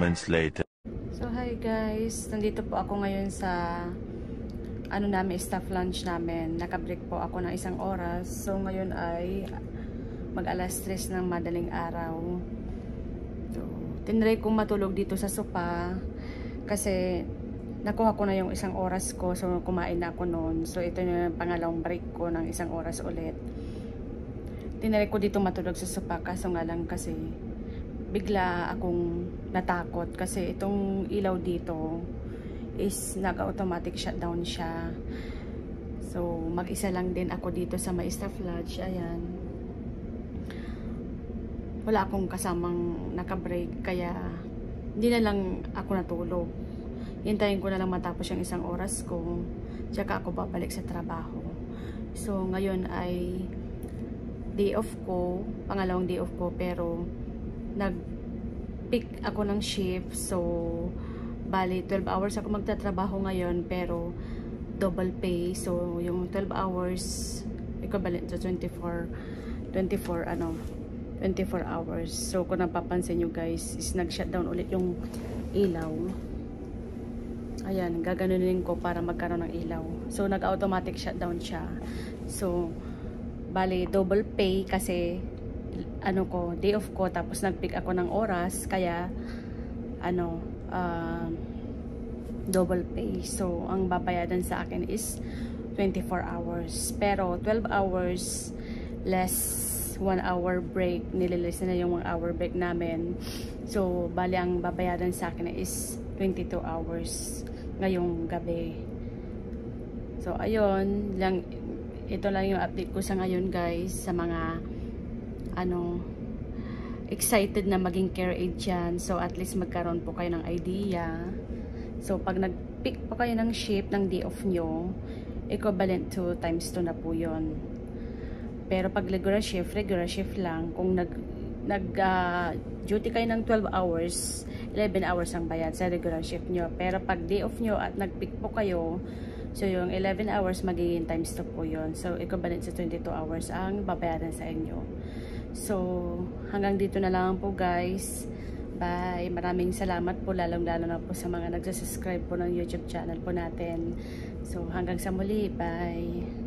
moments later. So hi guys, nandito po ako ngayon sa staff lunch namin. Nakabreak po ako ng 1 oras. So ngayon ay mag alas 3 ng madaling araw. So tinry kong matulog dito sa sopa kasi nakuha ko na yung 1 oras ko. So kumain na ako noon. So ito yung pangalawang break ko ng 1 oras ulit. Tinry ko dito matulog sa sopa kaso nga lang kasi bigla akong natakot kasi itong ilaw dito is nag-automatic shutdown siya. So mag-isa lang din ako dito sa may staff lodge. Ayan, wala akong kasamang nakabreak kaya hindi na lang ako natulog. Hintayin ko na lang matapos yung 1 oras ko tsaka ako babalik sa trabaho. So ngayon ay day off ko, pangalawang day off ko, pero nag-pick ako ng shift. So bali 12 hours ako magtatrabaho ngayon pero double pay. So yung 12 hours equivalent to 24 hours. So kung napapansin nyo guys, is nag-shutdown ulit yung ilaw. Ayan, gaganunin ko para magkaroon ng ilaw. So nag-automatic shutdown siya. So bali double pay kasi day off ko tapos nag-pick ako ng oras kaya double pay. So ang babayadan sa akin is 24 hours. Pero 12 hours less 1 hour break. Nililis na yung 1 hour break namin. So bali ang babayadan sa akin is 22 hours ngayong gabi. So ayun lang, ito lang yung update ko sa ngayon guys, sa mga excited na maging care aid dyan. So at least magkaroon po kayo ng idea. So pag nag-pick po kayo ng shift ng day off nyo, equivalent to times 2 na po yun. Pero pag regular shift lang. Kung nag-duty kayo ng 12 hours, 11 hours ang bayad sa regular shift nyo. Pero pag day off nyo at nag-pick po kayo, so yung 11 hours magiging times 2 po yun. So equivalent sa 22 hours ang babayaran sa inyo. So hanggang dito na lang po guys. Bye. Maraming salamat po, lalong-lalo na po sa mga nagsasubscribe po ng YouTube channel po natin. So hanggang sa muli. Bye.